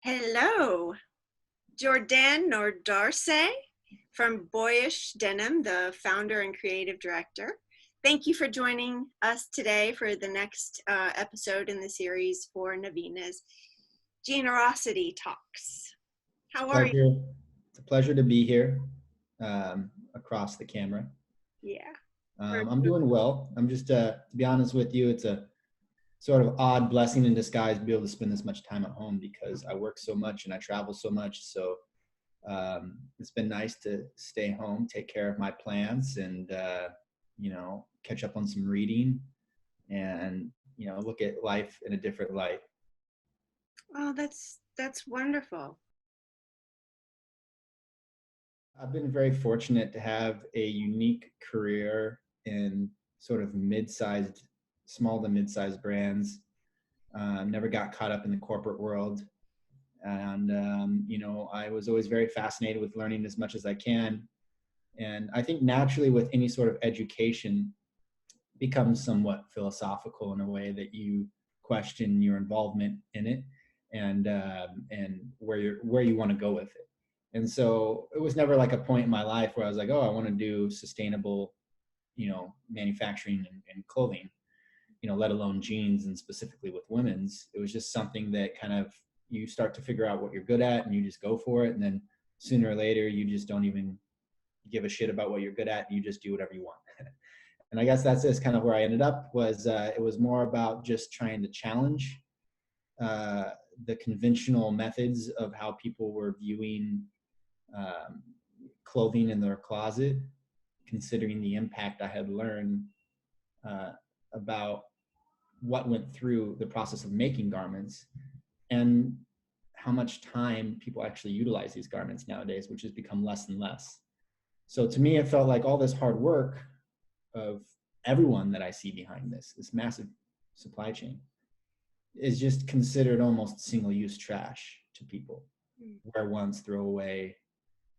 Hello, Jordan Nodarse from Boyish Denim, the founder and creative director. Thank you for joining us today for the next episode in the series for Navina's Generosity Talks. How are you? Pleasure. It's a pleasure to be here across the camera. Yeah. I'm doing well. I'm just, to be honest with you, it's a sort of odd blessing in disguise to be able to spend this much time at home because I work so much and I travel so much. So it's been nice to stay home, take care of my plants, and catch up on some reading, and look at life in a different light. Oh, that's wonderful. I've been very fortunate to have a unique career in sort of mid-sized, small to mid-sized brands. Never got caught up in the corporate world. And, I was always very fascinated with learning as much as I can. And I think naturally with any sort of education becomes somewhat philosophical in a way that you question your involvement in it and where you want to go with it. And so it was never like a point in my life where I was like, oh, I want to do sustainable, manufacturing and clothing, let alone jeans and specifically with women's. It was just something that kind of you start to figure out what you're good at and you just go for it. And then sooner or later, you just don't even give a shit about what you're good at and you just do whatever you want. And I guess that's just kind of where I ended up was it was more about just trying to challenge the conventional methods of how people were viewing clothing in their closet, considering the impact I had learned about what went through the process of making garments and how much time people actually utilize these garments nowadays, which has become less and less. So to me, it felt like all this hard work of everyone that I see behind this massive supply chain is just considered almost single-use trash to people. Wear once, throw away,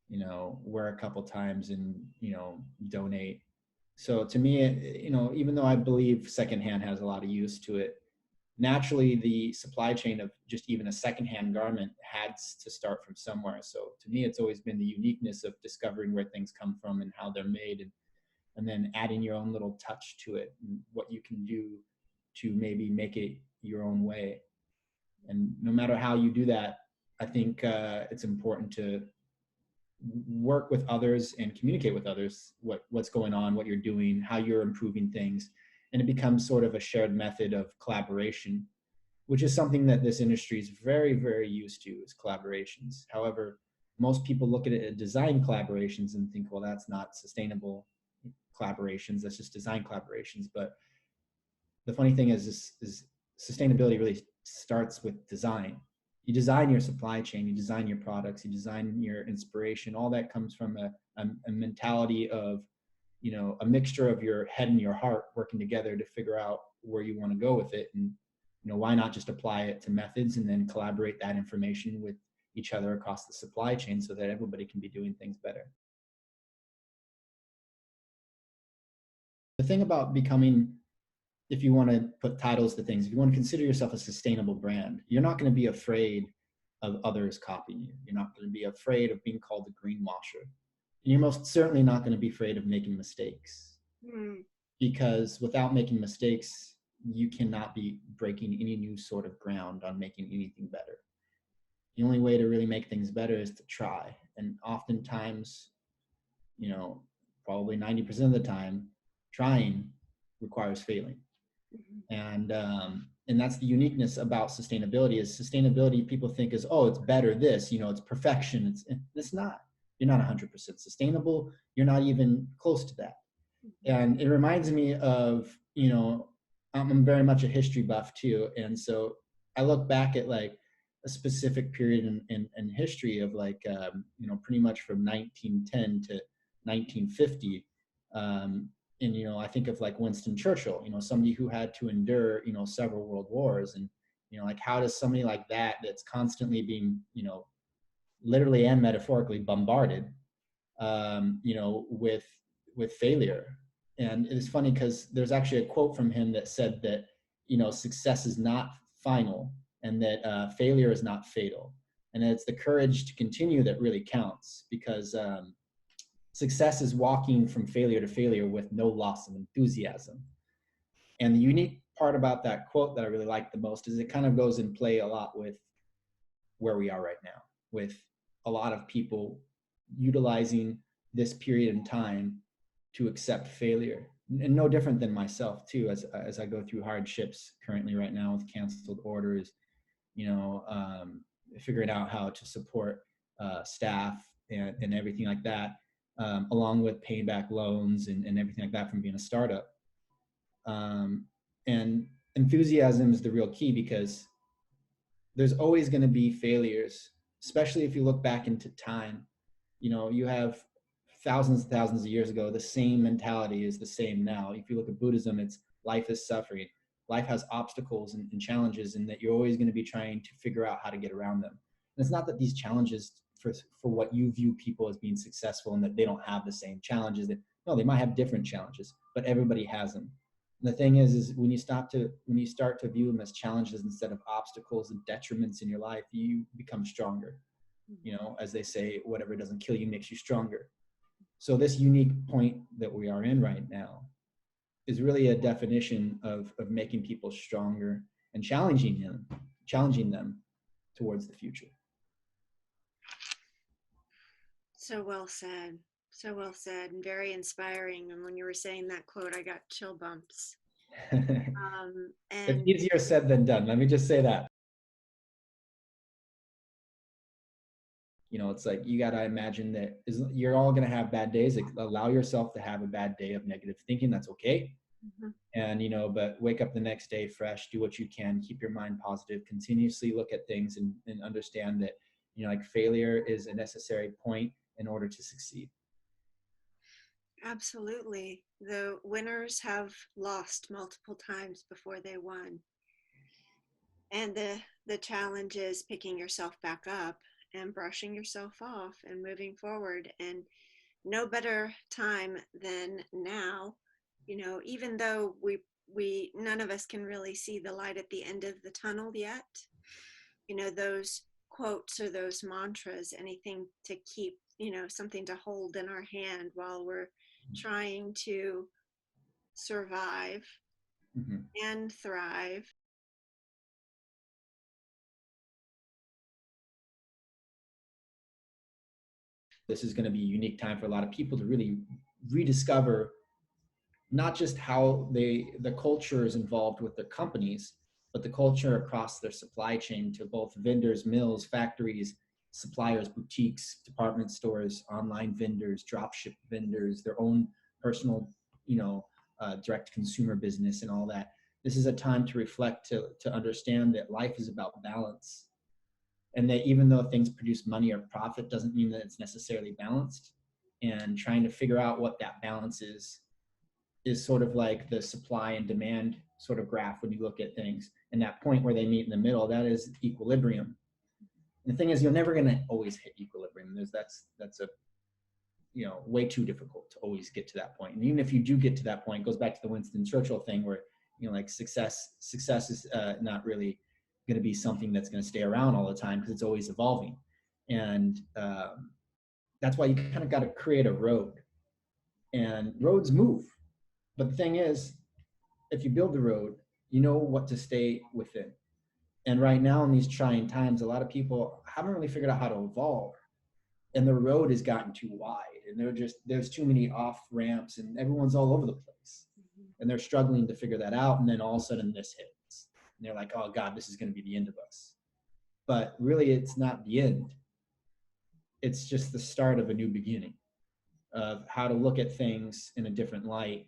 wear a couple times and, donate. So to me, even though I believe secondhand has a lot of use to it, naturally the supply chain of just even a secondhand garment had to start from somewhere. So to me, it's always been the uniqueness of discovering where things come from and how they're made, and then adding your own little touch to it and what you can do to maybe make it your own way. And no matter how you do that, I think it's important to work with others and communicate with others what's going on, what you're doing, how you're improving things. And it becomes sort of a shared method of collaboration, which is something that this industry is very, very used to, is collaborations. However, most people look at it as design collaborations and think, well, that's not sustainable collaborations, that's just design collaborations. But the funny thing is sustainability really starts with design. You design your supply chain, you design your products, you design your inspiration. All that comes from a mentality of, a mixture of your head and your heart working together to figure out where you want to go with it. And, why not just apply it to methods and then collaborate that information with each other across the supply chain so that everybody can be doing things better. The thing about becoming, if you want to put titles to things, if you want to consider yourself a sustainable brand, you're not going to be afraid of others copying you. You're not going to be afraid of being called a greenwasher. And you're most certainly not going to be afraid of making mistakes. Because without making mistakes, you cannot be breaking any new sort of ground on making anything better. The only way to really make things better is to try. And oftentimes, probably 90% of the time, trying requires failing. And that's the uniqueness about sustainability. Is sustainability people think is, oh, it's better this, it's perfection. It's not. You're not 100% sustainable. You're not even close to that. And it reminds me of, I'm very much a history buff too. And so I look back at like a specific period in history of like, pretty much from 1910 to 1950. And, I think of like Winston Churchill, somebody who had to endure, several world wars. And, like, how does somebody like that's constantly being, literally and metaphorically bombarded, with failure. And it's funny because there's actually a quote from him that said that, success is not final and that failure is not fatal. And it's the courage to continue that really counts, because success is walking from failure to failure with no loss of enthusiasm. And the unique part about that quote that I really like the most is it kind of goes in play a lot with where we are right now, with a lot of people utilizing this period in time to accept failure. And no different than myself too, as I go through hardships currently right now with canceled orders, you know, figuring out how to support staff and everything like that, along with paying back loans and everything like that from being a startup. And enthusiasm is the real key, because there's always going to be failures, especially if you look back into time. You know, you have thousands and thousands of years ago, the same mentality is the same now. If you look at Buddhism, it's life is suffering. Life has obstacles and challenges, and that you're always going to be trying to figure out how to get around them. And it's not that these challenges for what you view people as being successful and that they don't have the same challenges. That no, they might have different challenges, but everybody has them. And the thing is when you start to view them as challenges instead of obstacles and detriments in your life, you become stronger. You know, as they say, whatever doesn't kill you makes you stronger. So this unique point that we are in right now is really a definition of making people stronger and challenging them towards the future. So well said. So well said, and very inspiring. And when you were saying that quote, I got chill bumps. It's And easier said than done. Let me just say that. You know, it's like you got to imagine that you're all going to have bad days. Like, allow yourself to have a bad day of negative thinking. That's okay. mm-hmm. And, you know, but wake up the next day fresh, do what you can, keep your mind positive, continuously look at things and understand that, you know, like failure is a necessary point in order to succeed. Absolutely. The winners have lost multiple times before they won. And the challenge is picking yourself back up and brushing yourself off and moving forward. And no better time than now. You know, even though we none of us can really see the light at the end of the tunnel yet, you know, those quotes or those mantras, anything to keep, you know, something to hold in our hand while we're trying to survive Mm-hmm. and thrive. This is going to be a unique time for a lot of people to really rediscover not just how the culture is involved with their companies, but the culture across their supply chain to both vendors, mills, factories, suppliers, boutiques, department stores, online vendors, dropship vendors, their own personal, you know, direct consumer business and all that. This is a time to reflect, to understand that life is about balance. And that even though things produce money or profit doesn't mean that it's necessarily balanced. And trying to figure out what that balance is sort of like the supply and demand sort of graph when you look at things. And that point where they meet in the middle, that is equilibrium. And the thing is, you're never going to always hit equilibrium. That's a, you know, way too difficult to always get to that point. And even if you do get to that point, it goes back to the Winston Churchill thing where, you know, like success is not really going to be something that's going to stay around all the time, because it's always evolving. And that's why you kind of got to create a road, and roads move. But the thing is, if you build the road, you know what to stay within. And right now in these trying times, a lot of people haven't really figured out how to evolve. And the road has gotten too wide, and there's too many off ramps, and everyone's all over the place. And they're struggling to figure that out. And then all of a sudden this hits. And they're like, oh God, this is going to be the end of us. But really, it's not the end. It's just the start of a new beginning, of how to look at things in a different light,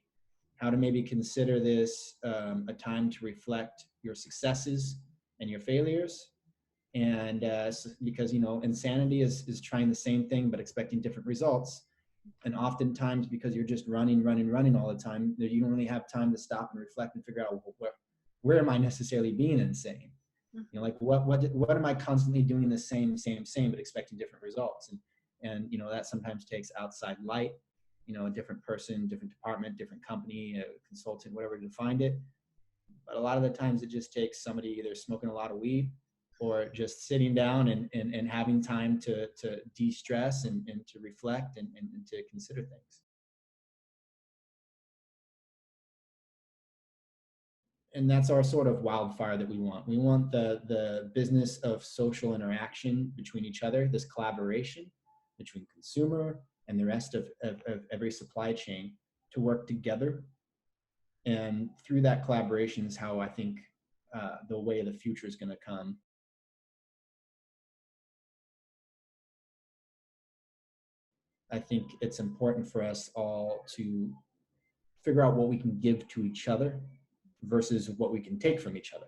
how to maybe consider this a time to reflect your successes and your failures. And because, you know, insanity is trying the same thing but expecting different results. And oftentimes, because you're just running all the time, you don't really have time to stop and reflect and figure out where am I necessarily being insane? You know, like what am I constantly doing the same, but expecting different results? And you know, that sometimes takes outside light, you know, a different person, different department, different company, a consultant, whatever, to find it. But a lot of the times it just takes somebody either smoking a lot of weed or just sitting down and having time to de-stress and to reflect and to consider things. And that's our sort of wildfire that we want. We want the business of social interaction between each other, this collaboration between consumer and the rest of every supply chain to work together. And through that collaboration is how I think the way of the future is going to come. I think it's important for us all to figure out what we can give to each other versus what we can take from each other.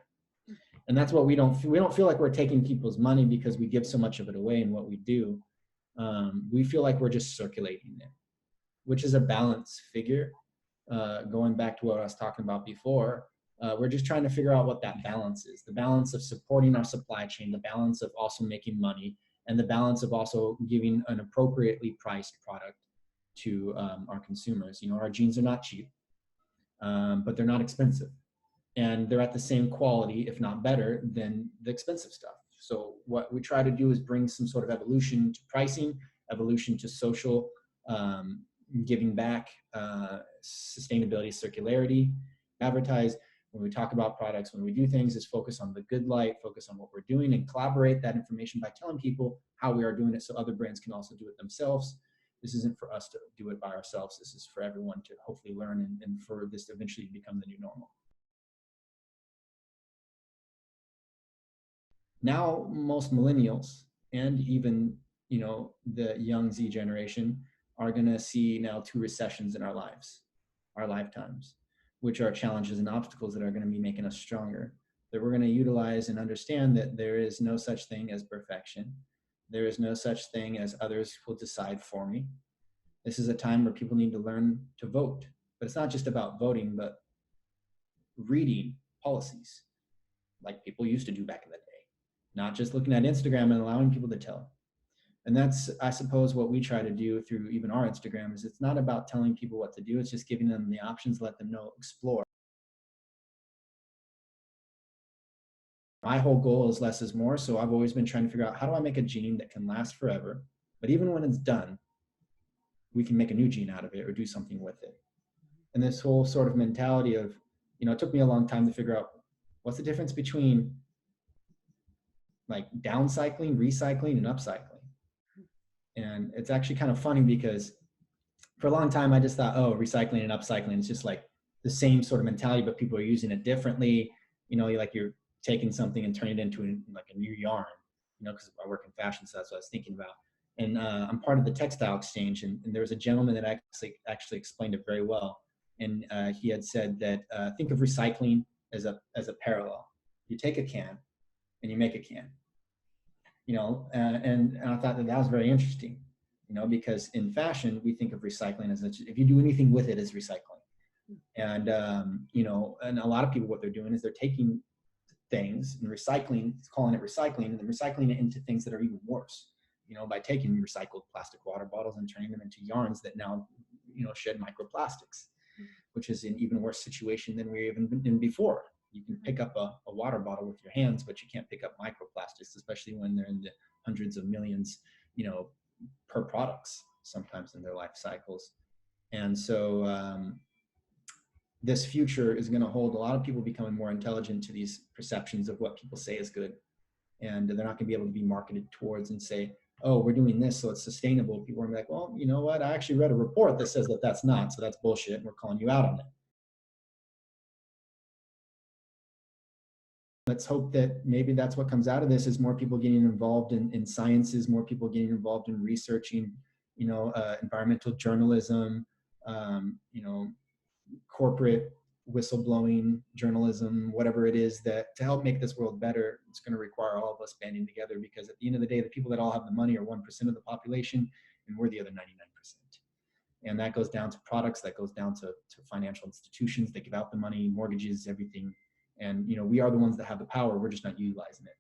And that's what we don't feel like we're taking people's money because we give so much of it away in what we do. We feel like we're just circulating it, which is a balance figure. Going back to what I was talking about before, we're just trying to figure out what that balance is. The balance of supporting our supply chain, the balance of also making money, and the balance of also giving an appropriately priced product to our consumers. You know, our jeans are not cheap, but they're not expensive. And they're at the same quality, if not better, than the expensive stuff. So what we try to do is bring some sort of evolution to pricing, evolution to social, giving back, sustainability, circularity, advertise. When we talk about products, when we do things, is focus on the good light, focus on what we're doing, and collaborate that information by telling people how we are doing it so other brands can also do it themselves. This isn't for us to do it by ourselves. This is for everyone to hopefully learn and for this to eventually become the new normal. Now most millennials and even the young Z generation are going to see now two recessions in our lifetimes, which are challenges and obstacles that are going to be making us stronger, that we're going to utilize and understand that there is no such thing as perfection. There is no such thing as others will decide for me. This is a time where people need to learn to vote, but it's not just about voting, but reading policies like people used to do back in the day, not just looking at Instagram and allowing people to tell. And that's, I suppose, what we try to do through even our Instagram is it's not about telling people what to do. It's just giving them the options, let them know, explore. My whole goal is less is more. So I've always been trying to figure out how do I make a jean that can last forever, but even when it's done, we can make a new jean out of it or do something with it. And this whole sort of mentality of, it took me a long time to figure out what's the difference between like downcycling, recycling, and upcycling. And it's actually kind of funny because for a long time, I just thought, oh, recycling and upcycling is just like the same sort of mentality, but people are using it differently. You're taking something and turning it into a new yarn, because I work in fashion, so that's what I was thinking about. And I'm part of the textile exchange, and there was a gentleman that actually explained it very well. And he had said that think of recycling as a parallel. You take a can and you make a can. And I thought that was very interesting, because in fashion, we think of recycling as if you do anything with it as recycling. And, and a lot of people, what they're doing is they're taking things and calling it recycling, and then recycling it into things that are even worse, by taking recycled plastic water bottles and turning them into yarns that now, shed microplastics, which is an even worse situation than we were even in before. You can pick up a water bottle with your hands, but you can't pick up microplastics, especially when they're in the hundreds of millions, per products, sometimes in their life cycles. And so this future is going to hold a lot of people becoming more intelligent to these perceptions of what people say is good. And they're not going to be able to be marketed towards and say, oh, we're doing this, so it's sustainable. People are going to be like, well, you know what? I actually read a report that says that that's not, so that's bullshit, and we're calling you out on it. Let's hope that maybe that's what comes out of this is more people getting involved in sciences, more people getting involved in researching, environmental journalism, corporate whistleblowing journalism, whatever it is, that to help make this world better, it's going to require all of us banding together, because at the end of the day, the people that all have the money are 1% of the population, and we're the other 99%. And that goes down to products, that goes down to financial institutions that give out the money, mortgages, everything. And we are the ones that have the power. We're just not utilizing it.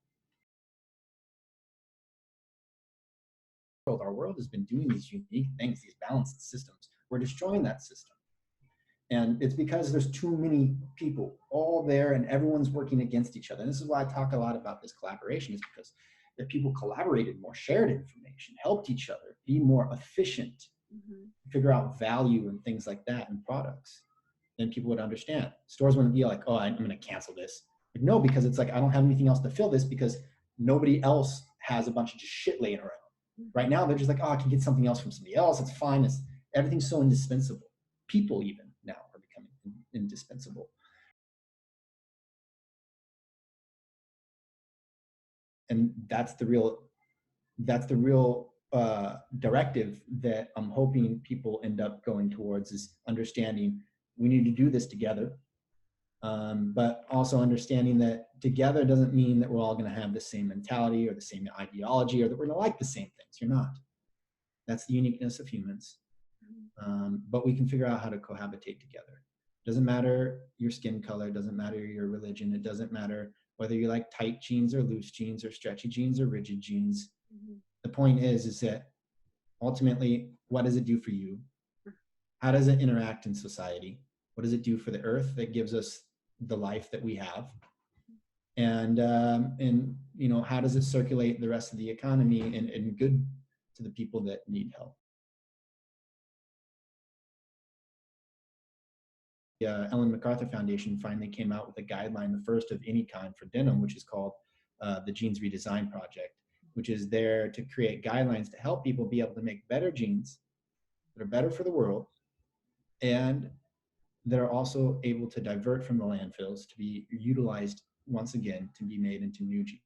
Our world has been doing these unique things, these balanced systems. We're destroying that system. And it's because there's too many people all there and everyone's working against each other. And this is why I talk a lot about this collaboration, is because if people collaborated more, shared information, helped each other, be more efficient, figure out value and things like that in products, then people would understand. Stores wouldn't be like, oh, I'm going to cancel this. Like, no, because it's like, I don't have anything else to fill this because nobody else has a bunch of just shit laying around. Right now, they're just like, oh, I can get something else from somebody else. It's fine. Everything's so indispensable. People even now are becoming indispensable. And that's the real directive that I'm hoping people end up going towards, is understanding we need to do this together. But also understanding that together doesn't mean that we're all going to have the same mentality or the same ideology or that we're going to like the same things. You're not. That's the uniqueness of humans. But we can figure out how to cohabitate together. Doesn't matter your skin color, doesn't matter your religion, it doesn't matter whether you like tight jeans or loose jeans or stretchy jeans or rigid jeans. The point is that ultimately, what does it do for you? How does it interact in society? What does it do for the earth that gives us the life that we have? And how does it circulate the rest of the economy and good to the people that need help? Ellen MacArthur Foundation finally came out with a guideline, the first of any kind for denim, which is called the Jeans Redesign Project, which is there to create guidelines to help people be able to make better jeans that are better for the world, and that are also able to divert from the landfills to be utilized once again to be made into new jeans.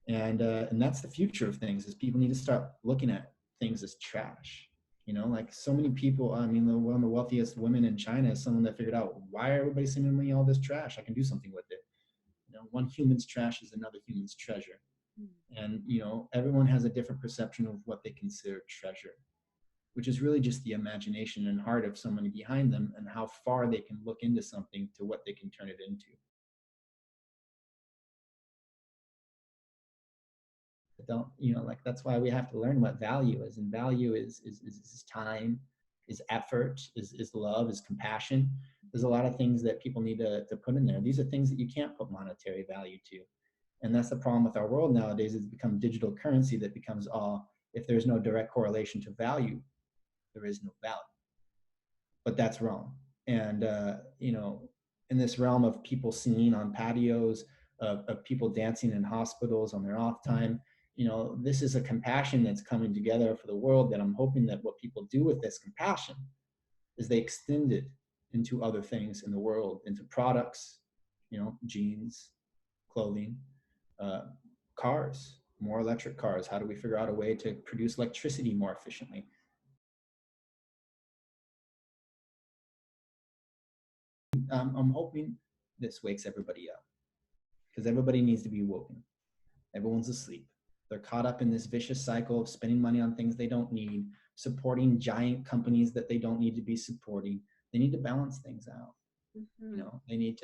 And that's the future of things, is people need to start looking at things as trash. Like so many people, one of the wealthiest women in China is someone that figured out, why are everybody sending me all this trash? I can do something with it. One human's trash is another human's treasure. And, everyone has a different perception of what they consider treasure, which is really just the imagination and heart of somebody behind them and how far they can look into something to what they can turn it into. Don't, that's why we have to learn what value is. And value is time, is effort, is love, is compassion. There's a lot of things that people need to put in there. These are things that you can't put monetary value to. And that's the problem with our world nowadays. It's become digital currency that becomes if there's no direct correlation to value, there is no value. But that's wrong. And, in this realm of people singing on patios, of people dancing in hospitals on their off time, this is a compassion that's coming together for the world, that I'm hoping that what people do with this compassion is they extend it into other things in the world, into products, jeans, clothing, cars, more electric cars. How do we figure out a way to produce electricity more efficiently? I'm hoping this wakes everybody up, because everybody needs to be woken. Everyone's asleep. They're caught up in this vicious cycle of spending money on things they don't need, supporting giant companies that they don't need to be supporting. They need to balance things out. They need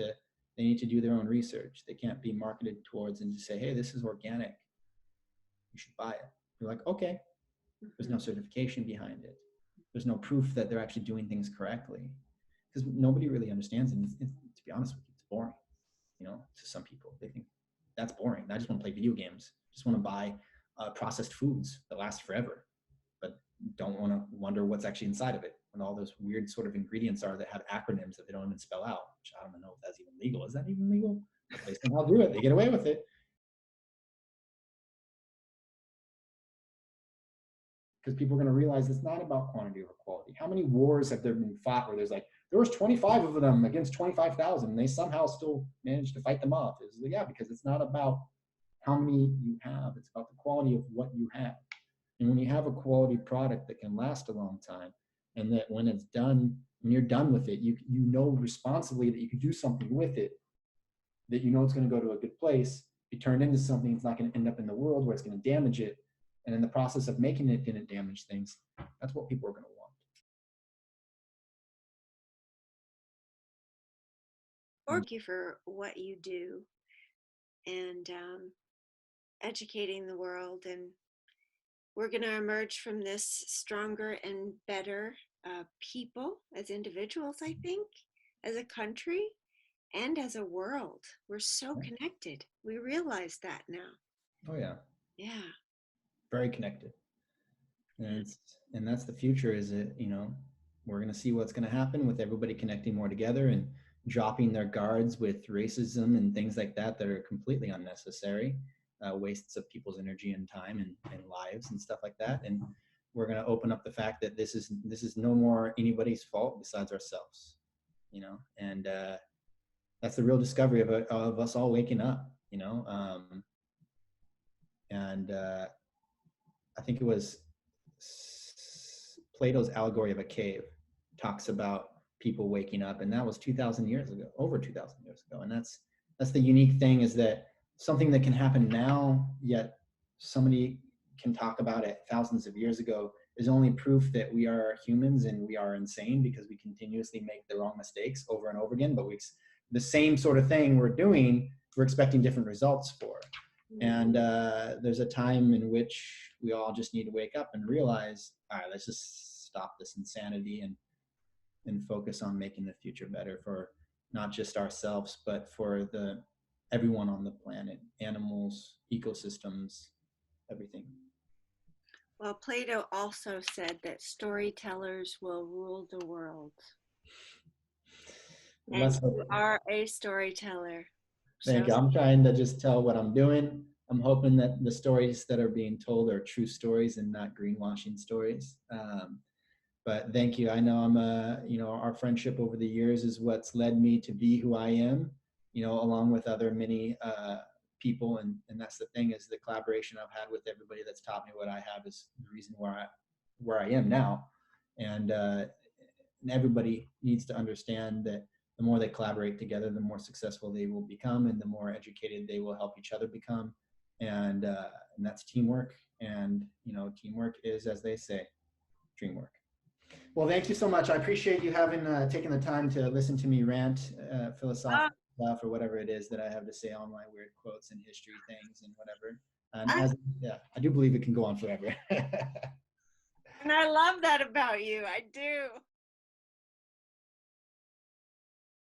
to do their own research. They can't be marketed towards and just say, hey, this is organic, you should buy it. You're like, okay. There's no certification behind it. There's no proof that they're actually doing things correctly, because nobody really understands it. To be honest with you, it's boring. To some people, they think that's boring. I just want to play video games. Just want to buy processed foods that last forever, but don't want to wonder what's actually inside of it, and all those weird sort of ingredients are that have acronyms that they don't even spell out, which I don't even know if that's even legal. Is that even legal? But they somehow do it. They get away with it. Because people are going to realize it's not about quantity or quality. How many wars have there been fought where there's like, there was 25 of them against 25,000, and they somehow still managed to fight them off? It's like, yeah, because it's not about how many you have. It's about the quality of what you have. And when you have a quality product that can last a long time, and that when it's done, when you're done with it, you know responsibly that you can do something with it, that it's going to go to a good place, be turned into something. It's not going to end up in the world where it's going to damage it. And in the process of making it didn't damage things. That's what people are going to want. Thank you for what you do, and educating the world. And we're going to emerge from this stronger and better people, as individuals, I think, as a country, and as a world. We're so connected. We realize that now. Oh yeah, Yeah. very connected. Yeah. And that's the future. Is it, you know, we're going to see what's going to happen with everybody connecting more together and dropping their guards with racism and things like that that are completely unnecessary, wastes of people's energy and time and lives and stuff like that. And we're going to open up the fact that this is no more anybody's fault besides ourselves, you know. And that's the real discovery of us all waking up, you know. And I think it was Plato's allegory of a cave talks about people waking up, and that was 2,000 years ago, over 2,000 years ago. And that's the unique thing, is that something that can happen now, yet somebody can talk about it thousands of years ago, is only proof that we are humans and we are insane, because we continuously make the wrong mistakes over and over again. But the same sort of thing we're doing, we're expecting different results for. And there's a time in which we all just need to wake up and realize, all right, let's just stop this insanity and focus on making the future better for not just ourselves, but for everyone on the planet, animals, ecosystems, everything. Well, Plato also said that storytellers will rule the world. And Let's you are a storyteller. Thank you. I'm trying to just tell what I'm doing. I'm hoping that the stories that are being told are true stories and not greenwashing stories. But thank you. I know you know, our friendship over the years is what's led me to be who I am, you know, along with other many people. And that's the thing, is the collaboration I've had with everybody that's taught me what I have is the reason where I am now. And everybody needs to understand that the more they collaborate together, the more successful they will become, and the more educated they will help each other become. And that's teamwork. And, you know, teamwork is, as they say, dreamwork. Well, thank you so much. I appreciate you having taken the time to listen to me rant philosophical stuff, or whatever it is that I have to say, all my weird quotes and history things and whatever. And I do believe it can go on forever. And I love that about you. I do.